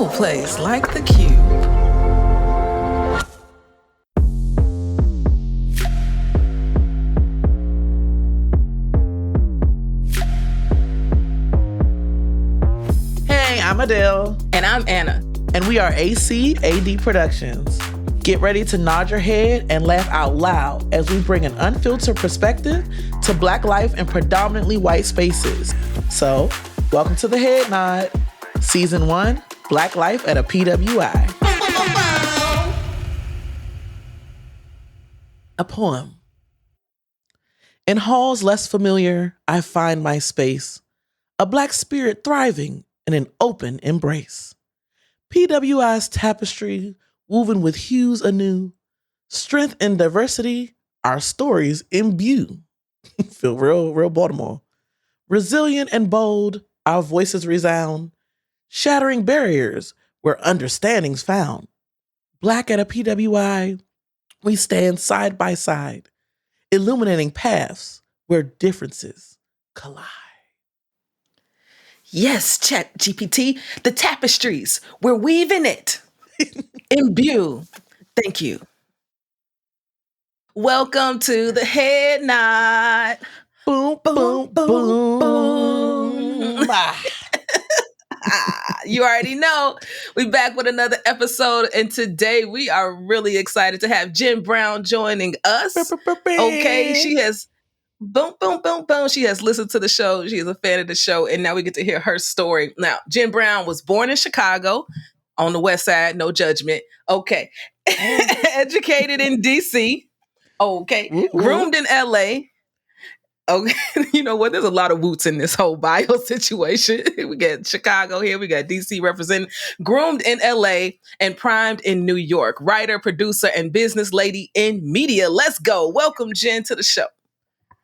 no place like the Qube. Hey, I'm Adell. And I'm Anna. And we are AD Productions. Get ready to nod your head and laugh out loud as we bring an unfiltered perspective to Black life in predominantly white spaces. So, welcome to The Head Nod, Season 1, Black Life at a PWI. A poem. In halls less familiar, I find my space, a Black spirit thriving in an open embrace. PWI's tapestry woven with hues anew, strength and diversity, our stories imbue. Feel real Baltimore. Resilient and bold, our voices resound, shattering barriers where understanding's found. Black at a PWI, we stand side by side, illuminating paths where differences collide. Yes, Chat GPT, the tapestries, we're weaving it. Imbue. Thank you. Welcome to The Head Nod. Boom, boom, boom, boom. You already know, we're back with another episode, and today we are really excited to have Jenn Brown joining us. Okay, she has boom, boom, boom, boom. She has listened to the show. She is a fan of the show, and now we get to hear her story. Now, Jenn Brown was born in Chicago on the West Side, no judgment. Okay, educated in D.C. Okay, groomed in L.A. Okay, you know what? There's a lot of woots in this whole bio situation. We got Chicago here. We got DC representing. Groomed in LA and primed in New York. Writer, producer, and business lady in media. Let's go. Welcome, Jenn, to the show.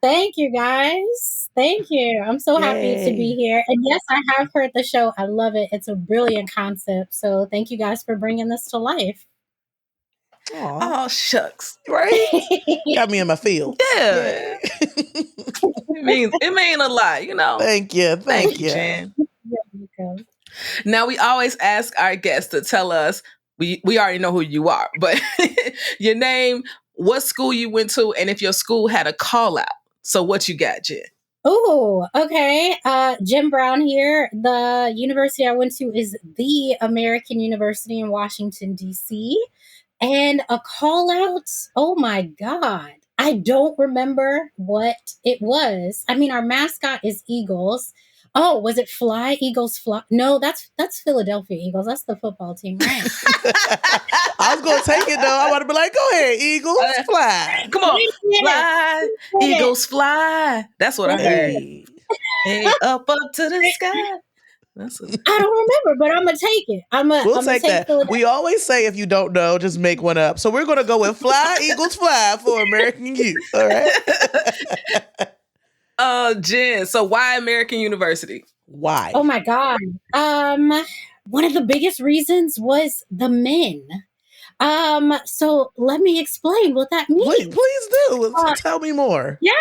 Thank you, guys. Thank you. I'm so happy to be here. And yes, I have heard the show. I love it. It's a brilliant concept. So thank you guys for bringing this to life. Aww. Oh, shucks. Right? Got me in my field. Yeah. It means a lot, you know. Thank you, Jenn. Now, we always ask our guests to tell us, we already know who you are, but your name, what school you went to, and if your school had a call out. So what you got, Jenn? Oh, okay. Jenn Brown here. The university I went to is the American University in Washington, D.C. And a call out, oh my God. I don't remember what it was. I mean, our mascot is Eagles. Oh, was it Fly? Eagles Fly? No, that's Philadelphia Eagles. That's the football team, right? I was going to take it, though. I want to be like, go ahead, Eagles, fly. Come on, fly, Eagles fly. That's what I heard. Hey, up to the sky. I don't remember, but I'm going to take it. We'll take that. We always say if you don't know, just make one up. So we're going to go with Fly, Eagles Fly for American youth. All right? Jenn, so why American University? Why? Oh, my God. One of the biggest reasons was the men. So let me explain what that means. Please do. Tell me more. Yes.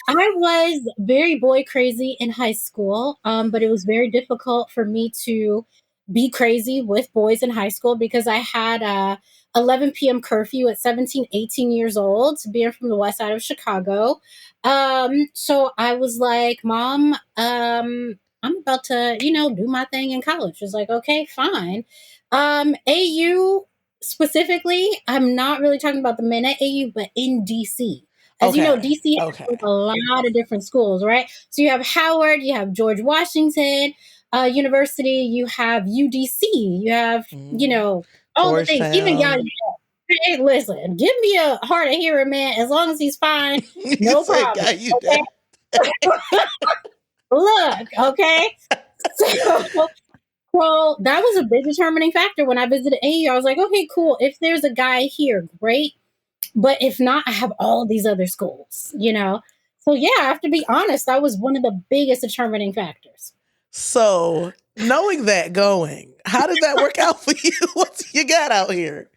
I was very boy crazy in high school, but it was very difficult for me to be crazy with boys in high school because I had a 11 p.m. curfew at 17, 18 years old, being from the west side of Chicago. So I was like, Mom, I'm about to, do my thing in college. She was like, okay, fine. AU specifically, I'm not really talking about the men at AU, but in DC. As you know, DC has a lot of different schools, right? So you have Howard, you have George Washington University, you have UDC, you have, all the things. Even y'all, hey, listen, give me a hard of hearing, man. As long as he's fine, no problem. Okay? Look, okay? So that was a big determining factor when I visited AU. I was like, okay, cool. If there's a guy here, great. But if not, I have all these other schools, So yeah, I have to be honest, that was one of the biggest determining factors. So knowing that going, how did that work out for you? What you got out here?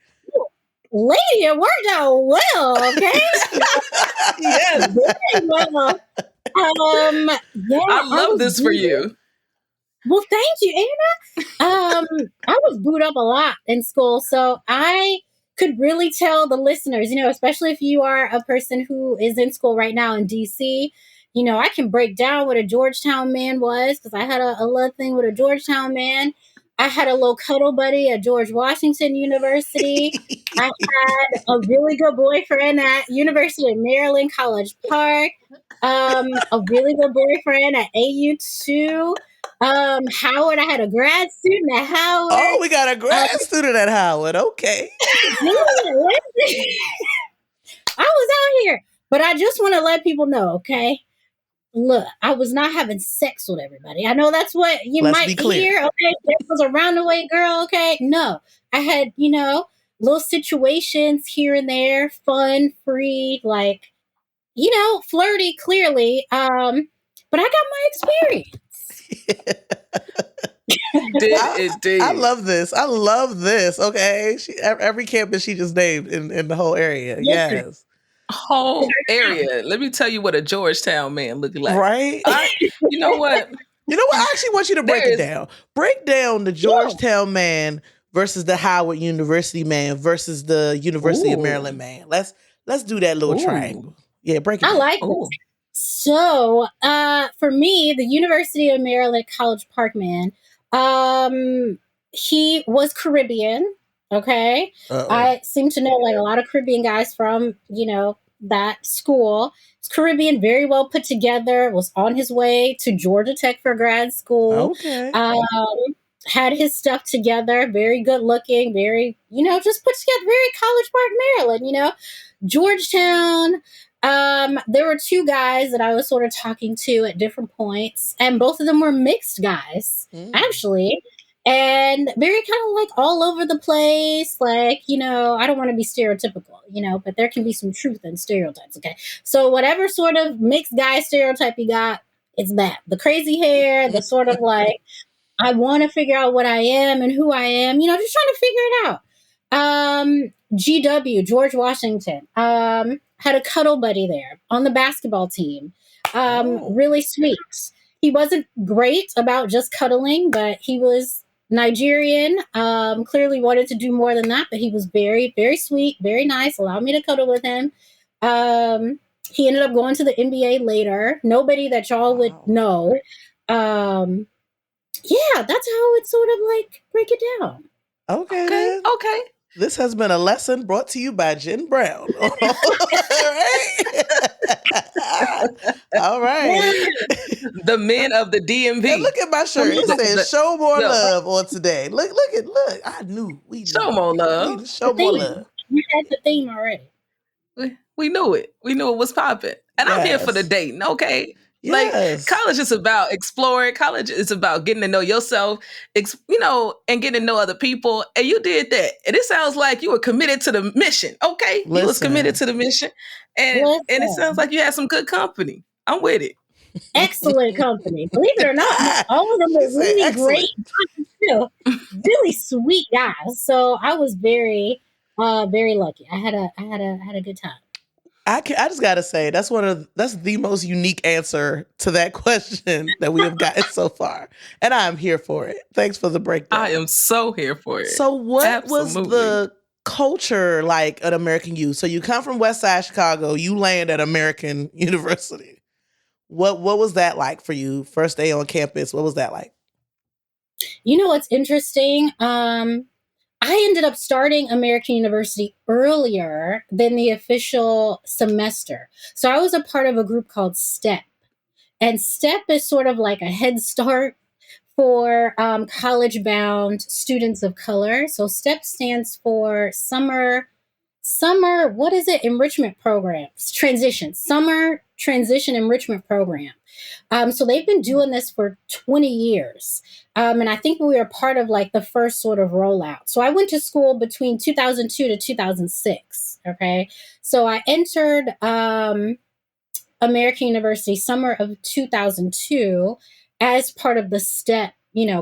Lady, it worked out well, okay? Yes. Very well. I love this for you. Well, thank you, Anna. I was booed up a lot in school, so I could really tell the listeners, especially if you are a person who is in school right now in DC, I can break down what a Georgetown man was because I had a love thing with a Georgetown man. I had a little cuddle buddy at George Washington University. I had a really good boyfriend at University of Maryland, College Park. A really good boyfriend at AU2. Howard, I had a grad student at Howard. Oh, we got a grad student at Howard. Okay. I was out here. But I just want to let people know, okay? Look, I was not having sex with everybody. I know that's what you might hear. Okay, there was a roundaway girl. Okay, no, I had little situations here and there, fun, free, like flirty, clearly. But I got my experience. I love this. I love this. Okay, every campus she just named in the whole area. Yes. Whole area. Let me tell you what a Georgetown man looked like. Right? You know what? I actually want you to break it down. Break down the Georgetown man versus the Howard University man versus the University of Maryland man. Let's do that little triangle. Yeah, break it down. I like it. So, for me, the University of Maryland College Park man, he was Caribbean. Okay. Uh-oh. I seem to know like a lot of Caribbean guys from, that school. It's Caribbean, very well put together, was on his way to Georgia Tech for grad school. Okay. Had his stuff together, very good looking, very, just put together, very College Park, Maryland, Georgetown. There were two guys that I was sort of talking to at different points, and both of them were mixed guys, actually. And very kind of like all over the place. Like, I don't want to be stereotypical, but there can be some truth in stereotypes. Okay. So whatever sort of mixed guy stereotype you got, it's that. The crazy hair, the sort of like, I want to figure out what I am and who I am, just trying to figure it out. GW, George Washington, had a cuddle buddy there on the basketball team. Really sweet. He wasn't great about just cuddling, but he was Nigerian, clearly wanted to do more than that, but he was very, very sweet, very nice, allowed me to cuddle with him. He ended up going to the NBA later. Nobody that y'all would know. Yeah, that's how it sort of like break it down. Okay. This has been a lesson brought to you by Jenn Brown. All right. The men of the DMV. And look at my shirt. It says "Show more love" on today. Look. I knew we show more love. Show more love. You had the theme already. We knew it. We knew it was popping. And I'm here for the dating. Okay. Like college is about exploring. College is about getting to know yourself, and getting to know other people. And you did that. And it sounds like you were committed to the mission. Okay. You was committed to the mission. And it sounds like you had some good company. I'm with it. Excellent company. Believe it or not, all of them were really great, really sweet guys. So I was very, very lucky. I had a good time. I just gotta say that's the most unique answer to that question that we have gotten so far, and I'm here for it. Thanks for the breakdown. I am so here for it. So, what was the culture like at American U? So, you come from West Side Chicago, you land at American University. What was that like for you? First day on campus, what was that like? What's interesting? I ended up starting American University earlier than the official semester. So I was a part of a group called STEP. And STEP is sort of like a head start for college-bound students of color. So STEP stands for summer, what is it? Enrichment programs, summer transition enrichment program. So they've been doing this for 20 years. And I think we were part of like the first sort of rollout. So I went to school between 2002 to 2006. Okay. So I entered American University summer of 2002 as part of the STEP,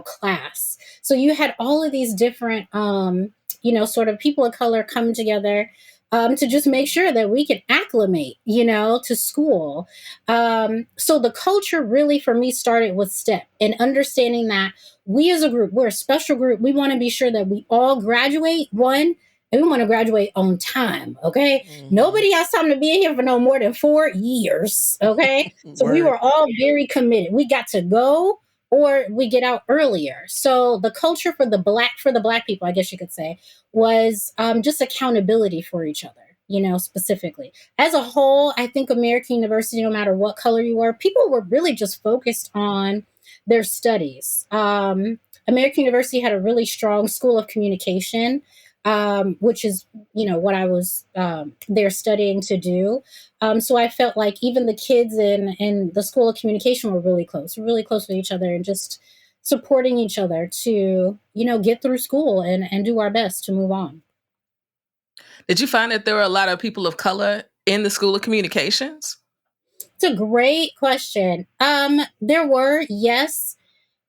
class. So you had all of these different, sort of people of color come together. to just make sure that we can acclimate, to school. So the culture really for me started with STEP and understanding that we as a group, we're a special group. We want to be sure that we all graduate, one, and we want to graduate on time, okay? Mm-hmm. Nobody has time to be here for no more than 4 years, okay? So we were all very committed. We got to go or we get out earlier. So the culture for the black people, I guess you could say, was just accountability for each other, specifically. As a whole, I think American University, no matter what color you were, people were really just focused on their studies. American University had a really strong school of communication, which is, what I was there studying to do. So I felt like even the kids in the School of Communication were really close with each other and just supporting each other to, get through school and do our best to move on. Did you find that there were a lot of people of color in the School of Communications? It's a great question. There were, yes,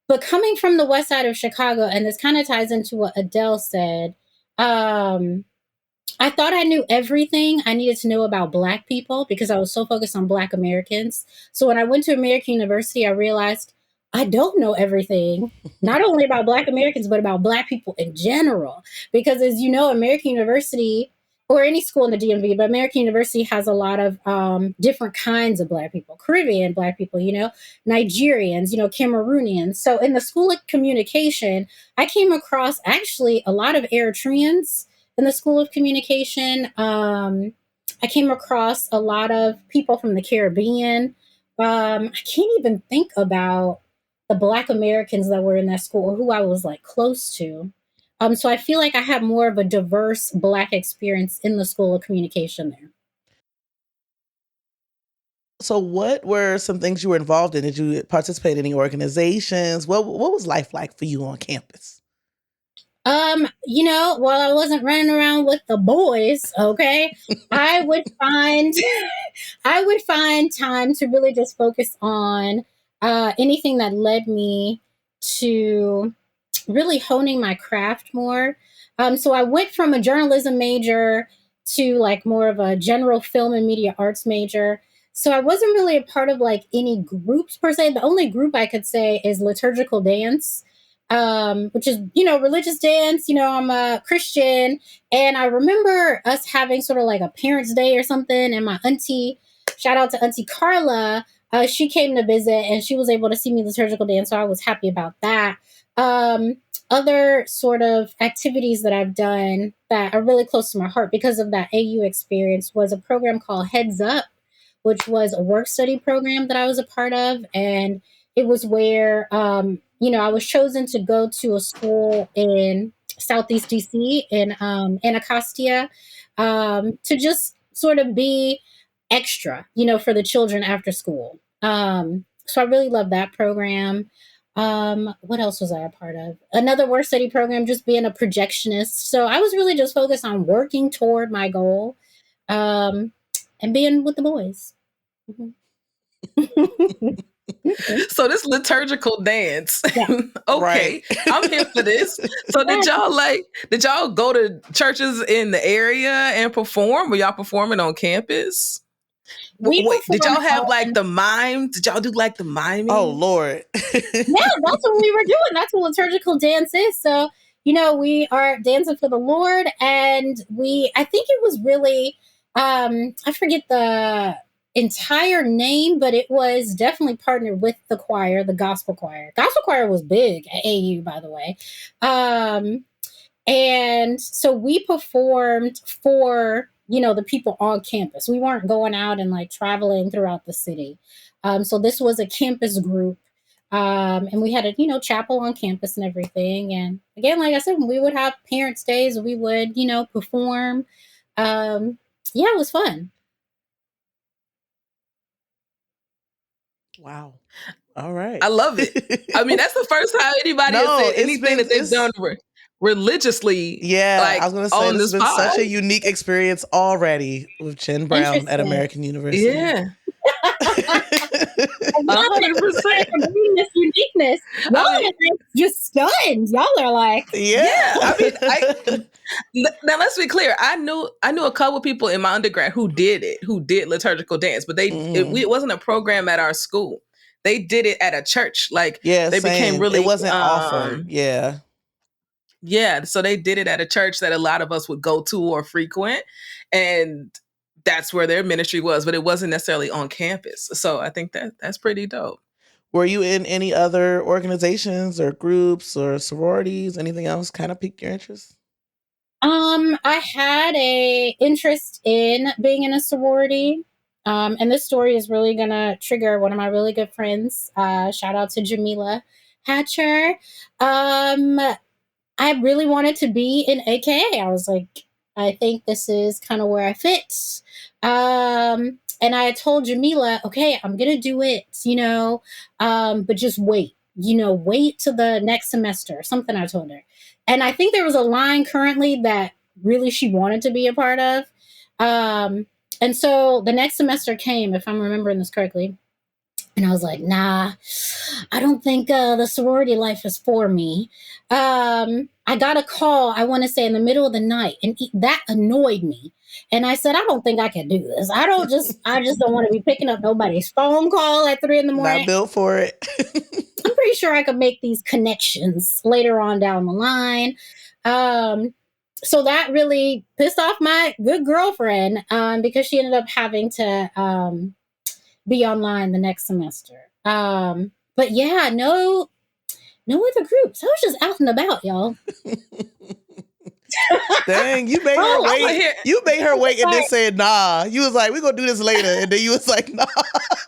but coming from the west side of Chicago, and this kind of ties into what Adell said, I thought I knew everything I needed to know about Black people because I was so focused on Black Americans. So when I went to American University, I realized I don't know everything, not only about Black Americans, but about Black people in general. Because as you know, American University, or any school in the DMV, but American University has a lot of different kinds of Black people, Caribbean Black people, Nigerians, Cameroonians. So in the School of Communication, I came across actually a lot of Eritreans in the School of Communication. I came across a lot of people from the Caribbean. I can't even think about the Black Americans that were in that school or who I was like close to. So I feel like I had more of a diverse Black experience in the School of Communication there. So what were some things you were involved in? Did you participate in any organizations? What was life like for you on campus? While I wasn't running around with the boys, okay, I would find time to really just focus on anything that led me to really honing my craft more. So I went from a journalism major to like more of a general film and media arts major. So I wasn't really a part of like any groups per se. The only group I could say is liturgical dance, which is, religious dance. I'm a Christian. And I remember us having sort of like a parents' day or something. And my auntie, shout out to Auntie Carla, she came to visit and she was able to see me liturgical dance. So I was happy about that. Other sort of activities that I've done that are really close to my heart because of that AU experience was a program called Heads Up, which was a work study program that I was a part of. And it was where, I was chosen to go to a school in Southeast D.C. in Anacostia to just sort of be extra, for the children after school. So I really love that program. What else was I a part of? Another work study program, just being a projectionist. So I was really just focused on working toward my goal and being with the boys. Mm-hmm. So this liturgical dance, yeah. Okay, right. I'm here for this. So did y'all go to churches in the area and perform? Were y'all performing on campus? Did y'all have like the mime? Did y'all do like the miming? Oh Lord. Yeah, that's what we were doing. That's what liturgical dance is. So, we are dancing for the Lord, and I think it was really I forget the entire name, but it was definitely partnered with the choir, the gospel choir. Gospel choir was big at AU, by the way. And so we performed for, the people on campus. We weren't going out and like traveling throughout the city. So this was a campus group. And we had a, chapel on campus and everything. And again, like I said, we would have parents' days, we would, perform. Yeah, it was fun. Wow. All right. I love it. I mean, that's the first time anybody has said anything that they've done religiously. Yeah, like, I was going to say, this has been such a unique experience already with Jenn Brown at American University. Yeah. 100%. This uniqueness. Y'all are just stunned. Y'all are like, yeah. I mean, Now let's be clear. I knew a couple people in my undergrad who did liturgical dance, but it wasn't a program at our school. They did it at a church. Like Yeah, they became same. really It wasn't offered. Yeah. Yeah, so they did it at a church that a lot of us would go to or frequent, and that's where their ministry was, but it wasn't necessarily on campus. So I think that's pretty dope. Were you in any other organizations or groups or sororities? Anything else kind of piqued your interest? I had a interest in being in a sorority. And this story is really gonna trigger one of my really good friends. Shout out to Jamila Hatcher. I really wanted to be in AKA. I was like, I think this is kind of where I fit. And I told Jamila, okay, I'm going to do it, but just wait, wait till the next semester, something I told her. And I think there was a line currently that really she wanted to be a part of. And so the next semester came, if I'm remembering this correctly. And I was like, nah, I don't think the sorority life is for me. I got a call, I want to say in the middle of the night, and that annoyed me. And I said, I don't think I can do this. I just don't want to be picking up nobody's phone call at 3 a.m. Not built for it. I'm pretty sure I could make these connections later on down the line. So that really pissed off my good girlfriend because she ended up having to be online the next semester. But yeah, no other groups. I was just out and about, y'all. Dang, you made her wait. You made her wait and then said, nah. You was like, we're going to do this later. And then you was like, nah.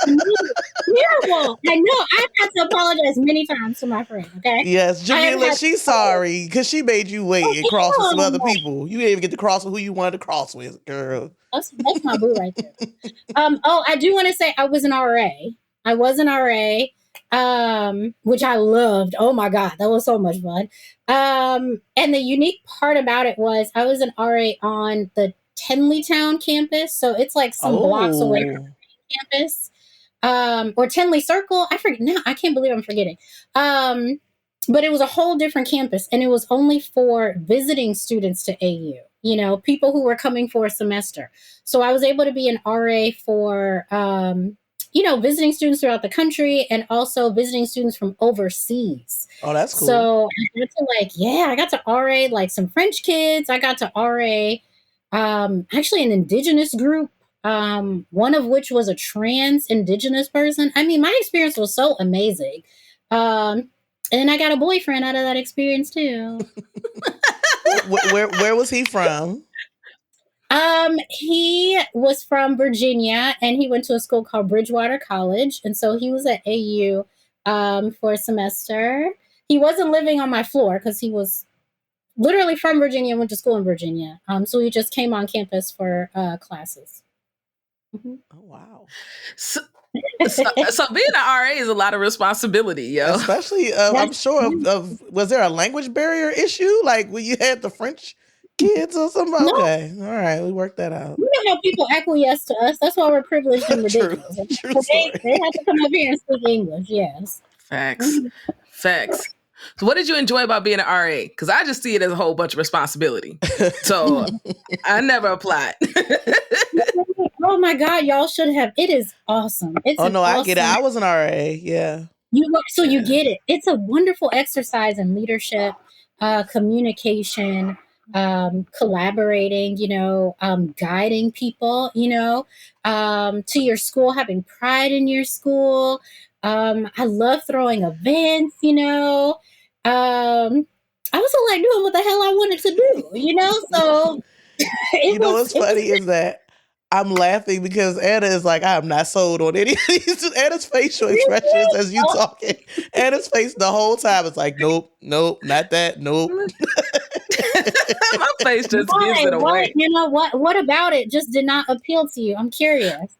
Terrible. I know. I've had to apologize many times to my friend, okay? Yes, Jamila, she's sorry because she made you wait and cross with some other people. You didn't even get to cross with who you wanted to cross with, girl. That's my boo right there. I do want to say I was an RA. I was an RA. Which I loved. Oh my God, that was so much fun. And the unique part about it was I was an RA on the Tenleytown campus. So it's like some blocks away from the campus. Or Tenley Circle. I forget now. I can't believe I'm forgetting. But it was a whole different campus and it was only for visiting students to AU, people who were coming for a semester. So I was able to be an RA for, visiting students throughout the country and also visiting students from overseas. Oh, that's cool. So I got to RA like some French kids. I got to RA actually an indigenous group, one of which was a trans indigenous person. I mean, my experience was so amazing. And then I got a boyfriend out of that experience too. Where was he from? He was from Virginia and he went to a school called Bridgewater College. And so he was at AU for a semester. He wasn't living on my floor because he was literally from Virginia and went to school in Virginia. So he just came on campus for classes. Mm-hmm. Oh, wow. So being an RA is a lot of responsibility, yo. Especially, I'm sure, was there a language barrier issue? Like when you had the French kids or something? No. Okay. All right. We worked that out. You know how people acquiesce to us. That's why we're privileged and ridiculous. True they have to come up here and speak English. Yes. Facts. So what did you enjoy about being an RA? Because I just see it as a whole bunch of responsibility. So I never applied. Oh my God, y'all should have. It is awesome. I get it. I was an RA. Yeah. You get it. It's a wonderful exercise in leadership, communication, collaborating, guiding people, to your school, having pride in your school. I love throwing events, I also like doing what the hell I wanted to do, so. What's funny is that I'm laughing because Anna is like, I'm not sold on any of these. Anna's facial expressions as you talking. Anna's face the whole time is like, nope, not that, nope. My face just gives it away. What about it just did not appeal to you? I'm curious.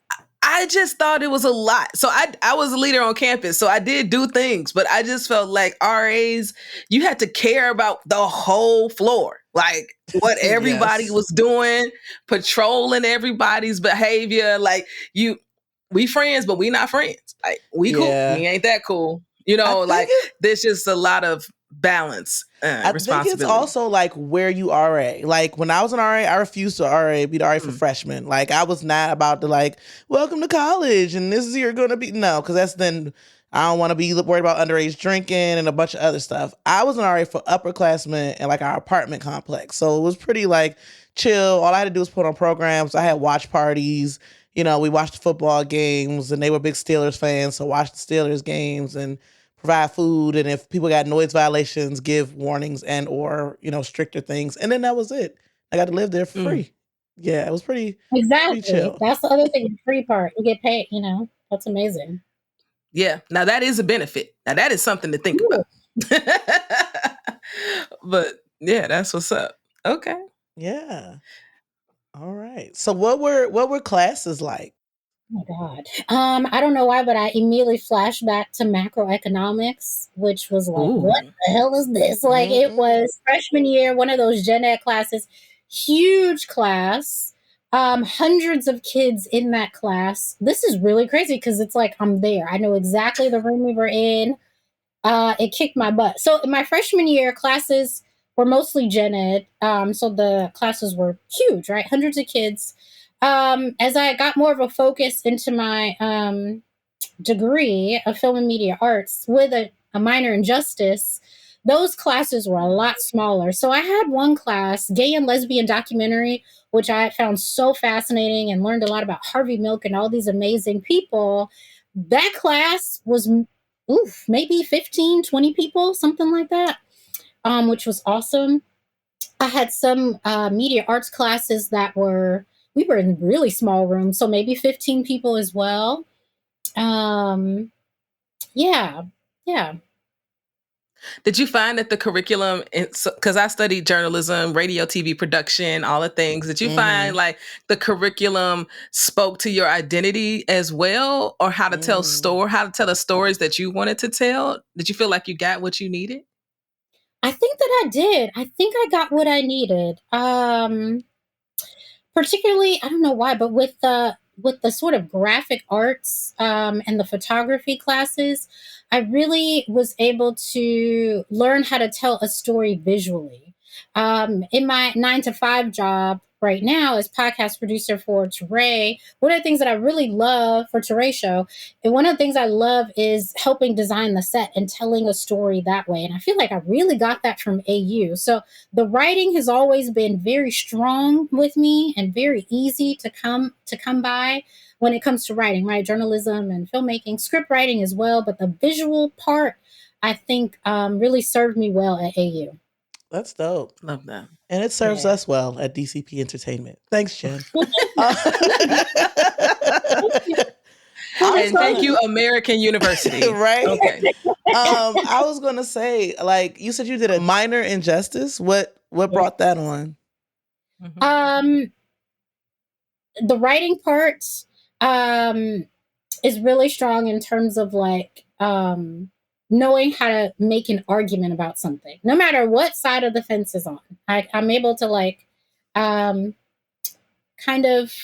I just thought it was a lot. So I was a leader on campus, so I did do things, but I just felt like RAs, you had to care about the whole floor. Like what everybody was doing, patrolling everybody's behavior. Like we friends, but we not friends. Like we cool. We ain't that cool. There's just a lot of balance I think it's responsibility? also like where you RA. Like when I was an RA, I refused to be the RA for freshmen. Like I was not about to like, welcome to college and this is you're going to be. No, because that's then I don't want to be worried about underage drinking and a bunch of other stuff. I was an RA for upperclassmen in like our apartment complex. So it was pretty like chill. All I had to do was put on programs. I had watch parties. You know, we watched the football games and they were big Steelers fans. So watched the Steelers games and provide food, and if people got noise violations, give warnings and or stricter things, and then that was it. I got to live there for free. Yeah, it was pretty chill. That's the other thing, the free part. You get paid. That's amazing. Yeah, now that is a benefit. Now that is something to think about. But yeah, that's what's up. Okay. Yeah. All right. So what were classes like? Oh my God. I don't know why, but I immediately flashed back to macroeconomics, which was like, what the hell is this? Like it was freshman year, one of those gen ed classes, huge class, hundreds of kids in that class. This is really crazy because it's like I'm there. I know exactly the room we were in. It kicked my butt. So in my freshman year, classes were mostly gen ed. So the classes were huge, right? Hundreds of kids. As I got more of a focus into my degree of film and media arts with a minor in justice, those classes were a lot smaller. So I had one class, gay and lesbian documentary, which I found so fascinating and learned a lot about Harvey Milk and all these amazing people. That class was maybe 15, 20 people, something like that, which was awesome. I had some media arts classes we were in really small rooms, so maybe 15 people as well. Yeah. Did you find that the curriculum, because I studied journalism, radio, TV production, all the things, did you find like the curriculum spoke to your identity as well, or how to tell the stories that you wanted to tell? Did you feel like you got what you needed? I think that I did. I think I got what I needed. Particularly, I don't know why, but with the sort of graphic arts and the photography classes, I really was able to learn how to tell a story visually. In my 9 to 5 job right now as podcast producer for Teray, one of the things that I really love for Teray Show, and one of the things I love is helping design the set and telling a story that way. And I feel like I really got that from AU. So the writing has always been very strong with me and very easy to come by when it comes to writing, right? Journalism and filmmaking, script writing as well. But the visual part, I think, really served me well at AU. That's dope. Love that. And it serves us well at DCP Entertainment. Thanks, Jen. And thank you, American University. Right? Okay. I was going to say, like, you said you did a minor in justice. What brought that on? The writing part is really strong in terms of like knowing how to make an argument about something, no matter what side of the fence is on. I'm able to like kind of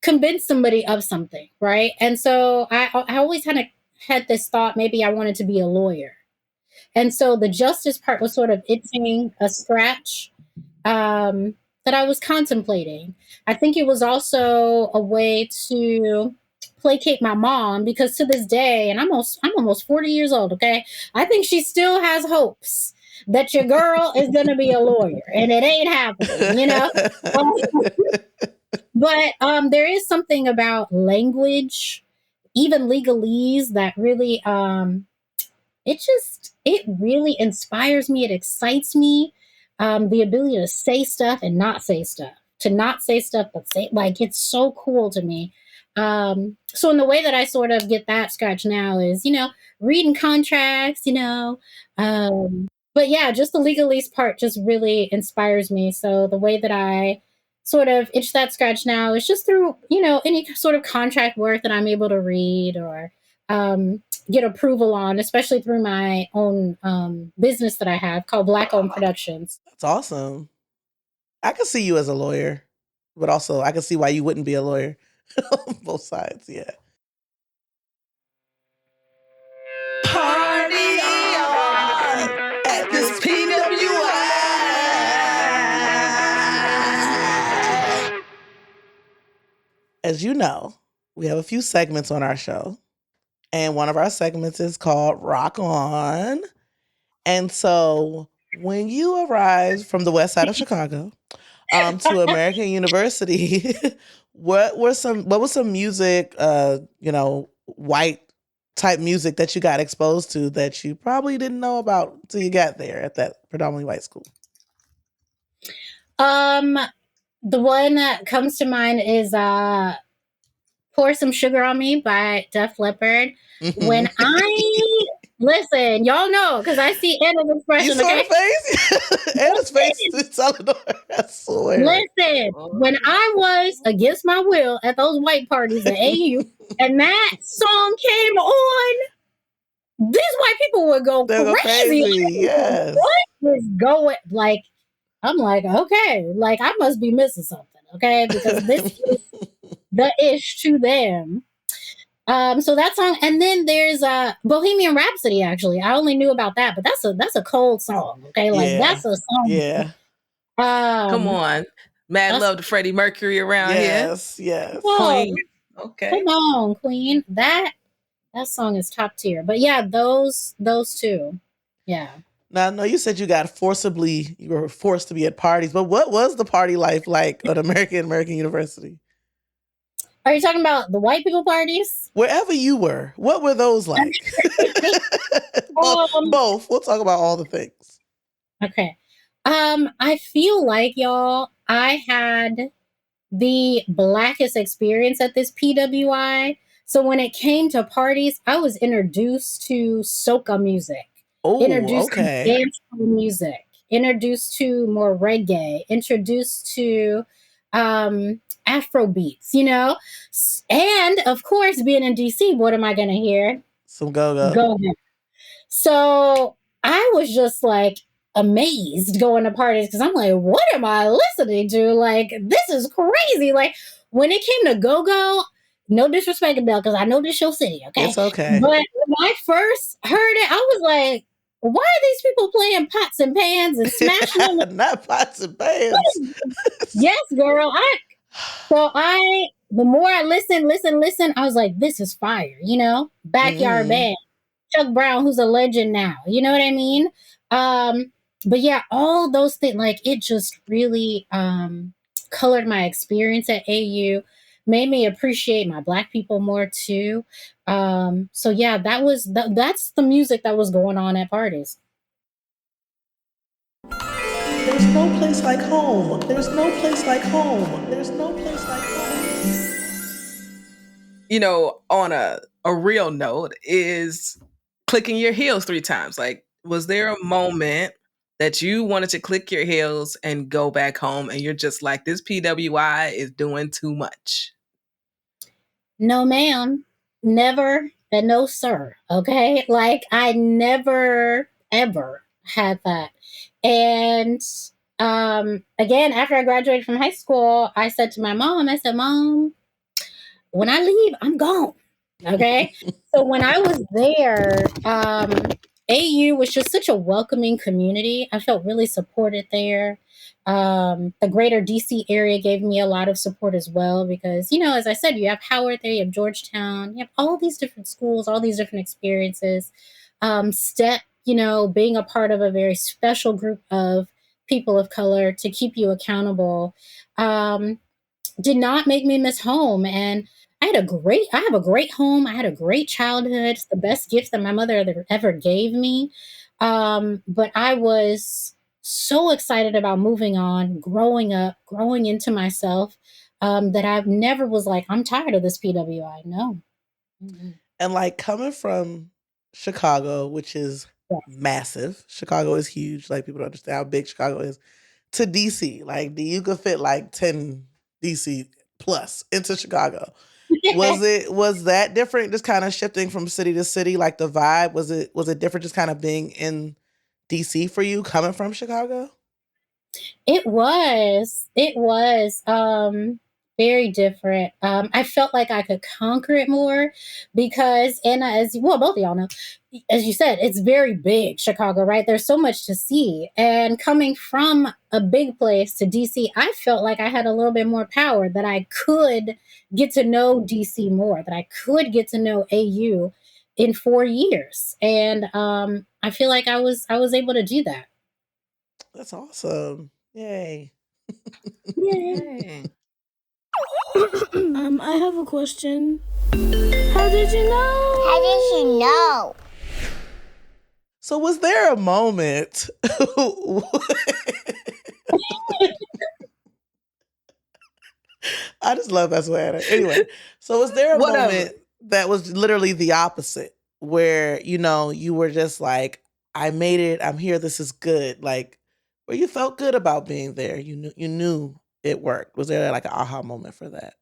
convince somebody of something, right? And so I always kind of had this thought, maybe I wanted to be a lawyer. And so the justice part was sort of itching a scratch that I was contemplating. I think it was also a way to placate my mom, because to this day, and I'm almost 40 years old, okay? I think she still has hopes that your girl is going to be a lawyer, and it ain't happening, But there is something about language, even legalese, that really it really inspires me. It excites me. The ability to say stuff and not say stuff, to not say stuff but say, like, it's so cool to me. So in the way that I sort of get that scratch now is, reading contracts, but yeah, just the legalese part just really inspires me. So the way that I sort of itch that scratch now is just through, any sort of contract work that I'm able to read or get approval on, especially through my own business that I have called Black Owned Productions. That's awesome. I could see you as a lawyer, but also I could see why you wouldn't be a lawyer. Both sides, yeah. Party on at as you know, we have a few segments on our show. And one of our segments is called Rock On. And so when you arrived from the west side of Chicago to American University, what was some music, white type music that you got exposed to that you probably didn't know about until you got there at that predominantly white school? The one that comes to mind is Pour Some Sugar on Me by Def Leppard. Mm-hmm. When I listen, y'all know, because I see Anna's expression. You saw her face? Anna's face is telling her, I swear. Listen, when I was against my will at those white parties at AU, and that song came on, these white people would go crazy. Yes. What is going, like, I'm like, okay, like I must be missing something, okay? Because this is the ish to them. So that song, and then there's Bohemian Rhapsody. Actually, I only knew about that, but that's a cold song, okay? Like that's a song. Yeah. Come on, mad love to Freddie Mercury around here. Yes. Queen. Okay, come on, Queen. That song is top tier. But yeah, those two, yeah. Now, I know you said you were forced to be at parties, but what was the party life like at American University? Are you talking about the white people parties? Wherever you were, what were those like? Both. We'll talk about all the things. Okay. I feel like, y'all, I had the blackest experience at this PWI. So when it came to parties, I was introduced to soca music. Introduced to dancehall music, introduced to more reggae, introduced to Afro beats, and of course, being in DC, what am I going to hear? Some go-go. So I was just like amazed going to parties because I'm like, what am I listening to? Like, this is crazy. Like, when it came to go-go, no disrespect, Adell, because I know this your city, okay? It's okay. But when I first heard it, I was like, why are these people playing pots and pans and smashing them? Not pots and pans. Yes, girl. The more I listen, I was like, this is fire, Backyard Band. Chuck Brown, who's a legend now. You know what I mean? But yeah, all those things, like, it just really colored my experience at AU, made me appreciate my Black people more too. So yeah, that's the music that was going on at parties. There's no place like home. There's no place like home. There's no place like home. On a real note is clicking your heels 3 times. Like, was there a moment that you wanted to click your heels and go back home and you're just like, this PWI is doing too much? No, ma'am. Never and no, sir. Okay? Like, I never, ever had that. And again, after I graduated from high school, I said to my mom, Mom, when I leave, I'm gone. Okay? So when I was there, AU was just such a welcoming community. I felt really supported there. The greater DC area gave me a lot of support as well because, as I said, you have Howard there, you have Georgetown, you have all these different schools, all these different experiences. STEP, being a part of a very special group of people of color to keep you accountable, did not make me miss home. And I have a great home. I had a great childhood. It's the best gift that my mother ever gave me. But I was so excited about moving on, growing up, growing into myself, that I've never was like, I'm tired of this PWI. No. Mm-hmm. And like coming from Chicago, which is massive. Chicago is huge. Like, people don't understand how big Chicago is. To DC, like you could fit like 10 DC plus into Chicago. Was that different? Just kind of shifting from city to city, like the vibe, was it different? Just kind of being in DC for you, coming from Chicago? It was. Very different. I felt like I could conquer it more because, and as well, both of y'all know, as you said, it's very big, Chicago, right? There's so much to see. And coming from a big place to DC, I felt like I had a little bit more power, that I could get to know DC more, that I could get to know AU in 4 years. And I feel like I was able to do that. That's awesome. Yay. Yay. I have a question. How did you know? How did you know? So was there a moment I just love that sweater. Anyway, so was there a moment that was literally the opposite, where, you were just like, I made it, I'm here, this is good, like, where you felt good about being there, you knew it worked? Was there like an aha moment for that?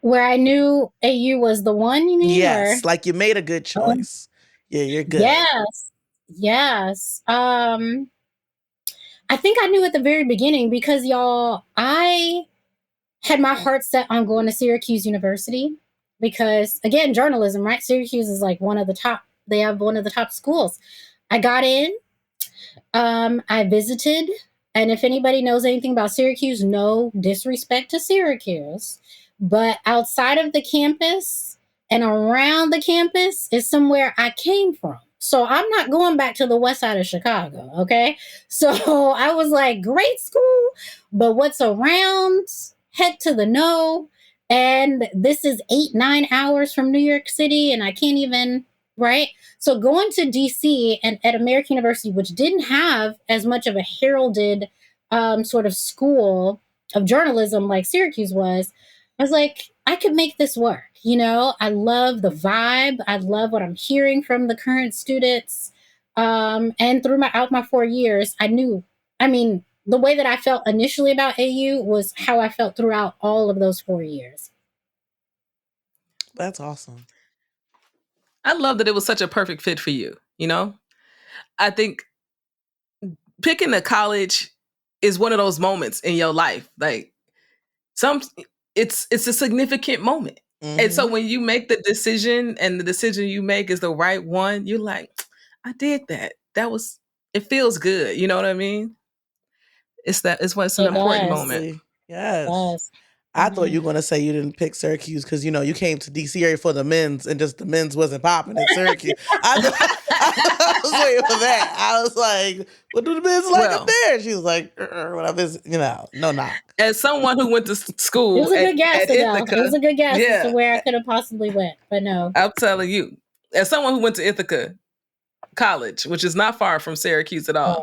Where I knew AU was the one, you mean? Yes, like you made a good choice. Yeah, you're good. Yes. I think I knew at the very beginning because, y'all, I had my heart set on going to Syracuse University because, again, journalism, right? Syracuse is like they have one of the top schools. I got in, I visited, and if anybody knows anything about Syracuse, no disrespect to Syracuse, but outside of the campus and around the campus is somewhere I came from. So I'm not going back to the west side of Chicago, okay? So I was like, great school, but what's around, heck to the no. And this is 8-9 hours from New York City, and I can't even, right? So going to DC and at American University, which didn't have as much of a heralded sort of school of journalism like Syracuse was, I was like, I could make this work. I love the vibe. I love what I'm hearing from the current students. And throughout my 4 years, the way that I felt initially about AU was how I felt throughout all of those 4 years. That's awesome. I love that it was such a perfect fit for you. I think picking a college is one of those moments in your life. Like it's a significant moment. Mm-hmm. And so when you make the decision and the decision you make is the right one, you're like, I did that. It feels good. You know what I mean? It's an important moment. Yes. I thought you were going to say you didn't pick Syracuse because, you came to D.C. area for the men's and just the men's wasn't popping at Syracuse. I was waiting for that. I was like, what do the men's like up there? She was like, when I visit, no knock. As someone who went to school it was a good guess, Adell. It was a good guess as to where I could have possibly went, but no. I'm telling you, as someone who went to Ithaca College, which is not far from Syracuse at all,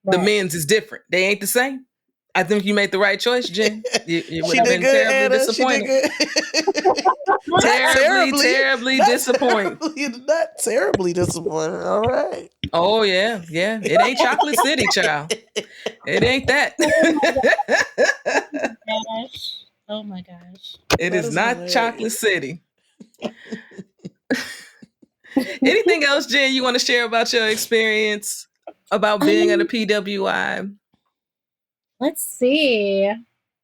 the men's is different. They ain't the same. I think you made the right choice, Jen. You would have been terribly disappointed. Terribly disappointed. Not terribly disappointed. All right. Oh, yeah. It ain't Chocolate City, child. It ain't that. Oh, my gosh. It is not hilarious. Chocolate City. Anything else, Jen, you want to share about your experience about being at a PWI? Let's see.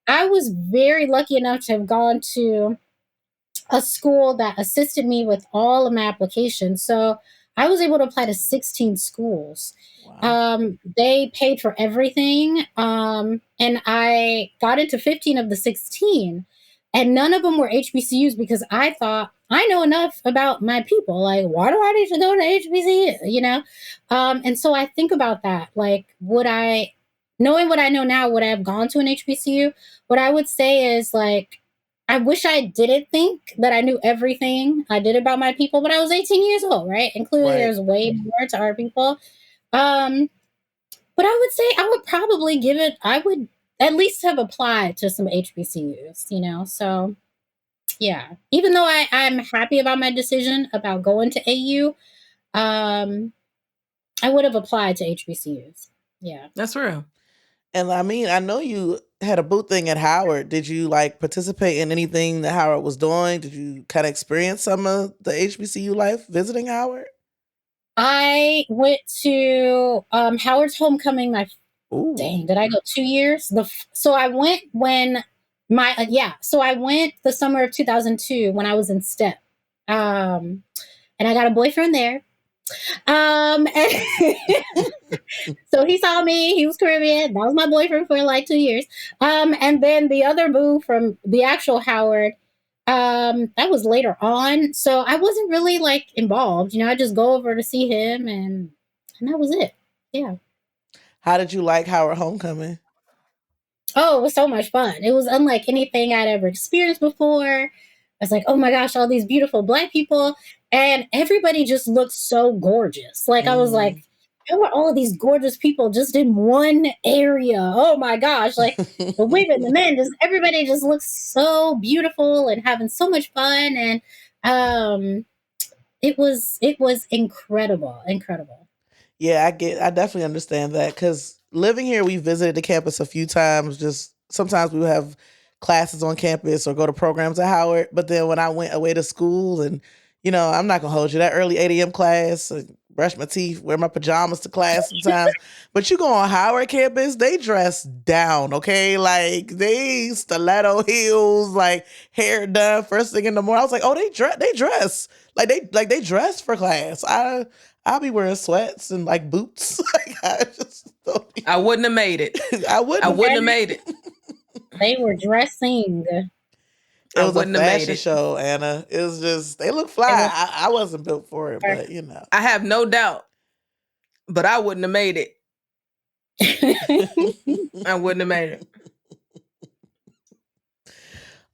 I was very lucky enough to have gone to a school that assisted me with all of my applications. So I was able to apply to 16 schools. Wow. They paid for everything. And I got into 15 of the 16. And none of them were HBCUs because I thought, I know enough about my people. Like, why do I need to go to HBCU? And so I think about that. Like, knowing what I know now, would I have gone to an HBCU? What I would say is, like, I wish I didn't think that I knew everything I did about my people, but I was 18 years old, right? And clearly there's way more to our people. But I would say I would at least have applied to some HBCUs, So, yeah. Even though I'm happy about my decision about going to AU, I would have applied to HBCUs. Yeah. That's real. And I know you had a boot thing at Howard. Did you participate in anything that Howard was doing? Did you kind of experience some of the HBCU life visiting Howard? I went to Howard's homecoming. Did I go 2 years? So I went when So I went the summer of 2002 when I was in STEP. And I got a boyfriend there. And so he saw me, he was Caribbean. That was my boyfriend for like 2 years. And then the other boo from the actual Howard, that was later on. So I wasn't really like involved. I just go over to see him and that was it. Yeah. How did you like Howard Homecoming? Oh, it was so much fun. It was unlike anything I'd ever experienced before. I was like, oh my gosh, all these beautiful Black people. And everybody just looked so gorgeous. Like, I was like, there were all of these gorgeous people just in one area. Oh my gosh. Like, the women, the men, everybody just looks so beautiful and having so much fun. And it was incredible. Yeah, I definitely understand that, because living here, we visited the campus a few times. Just sometimes we would have classes on campus or go to programs at Howard. But then when I went away to school, and I'm not gonna hold you, that early 8 a.m. class, brush my teeth, wear my pajamas to class sometimes. But you go on Howard campus, they dress down, okay? Like, they stiletto heels, like hair done first thing in the morning. I was like, oh, they dress like they dress for class. I'll be wearing sweats and like boots. I wouldn't have made it. I wouldn't have made it. They were dressing. It was a fashion show, Anna. It was just, they look fly. I wasn't built for it, but I have no doubt. But I wouldn't have made it. I wouldn't have made it.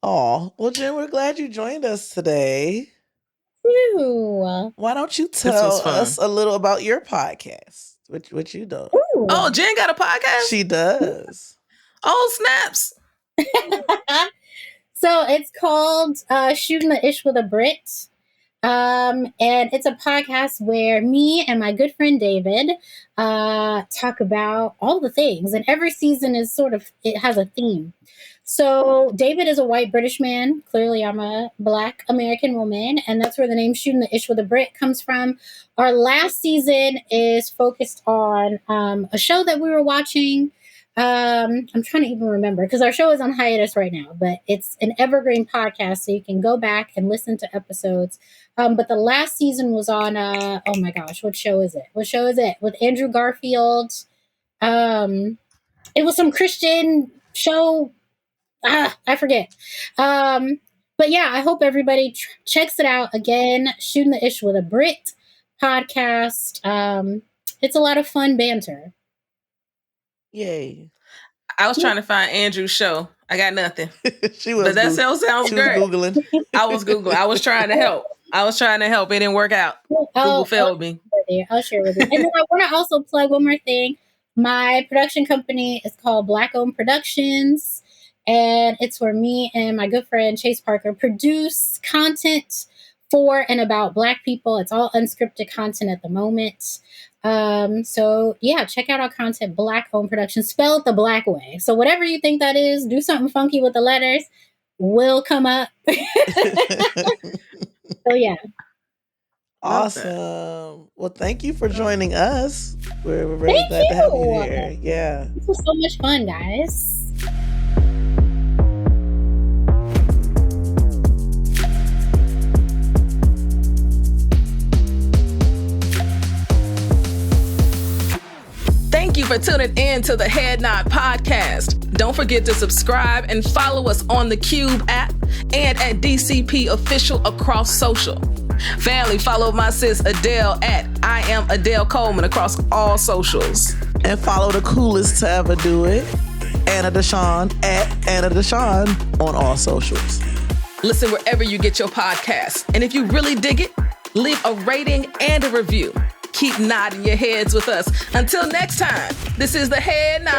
Oh, well, Jen, we're glad you joined us today. Ew. Why don't you tell us a little about your podcast? What you do? Ooh. Oh, Jen got a podcast? She does. Oh, snaps. So it's called Shooting the Ish with a Brit. And it's a podcast where me and my good friend David talk about all the things. And every season is it has a theme. So David is a white British man. Clearly, I'm a Black American woman. And that's where the name Shooting the Ish with a Brit comes from. Our last season is focused on a show that we were watching. I'm trying to even remember, because our show is on hiatus right now, but it's an evergreen podcast, so you can go back and listen to episodes. But the last season was on, oh my gosh, what show is it? With Andrew Garfield. It was some Christian show. I forget. But yeah, I hope everybody checks it out. Again, Shooting the Ish with a Brit podcast. It's a lot of fun banter. Yay. I was trying to find Andrew's show. I got nothing. But that sounds great. Googling. I was Googling. I was trying to help. It didn't work out. Google failed me. I'll share with you. And then I want to also plug one more thing. My production company is called Black Owned Productions. And it's where me and my good friend Chase Parker produce content for and about Black people. It's all unscripted content at the moment. So yeah, check out our content, Black Owned Productions, spelled the Black way. So whatever you think that is, do something funky with the letters, will come up. So yeah. Awesome. Well, thank you for joining us. We're really glad to have you here. Yeah. This was so much fun, guys. Thank you for tuning in to the Head Nod Podcast. Don't forget to subscribe and follow us on the Qube app and at DCP Official across social. Family, follow my sis Adell at I am Adell Coleman across all socials. And follow the coolest to ever do it, Anna DeShawn at Anna DeShawn on all socials. Listen wherever you get your podcasts. And if you really dig it, leave a rating and a review. Keep nodding your heads with us. Until next time, this is the Head Nod.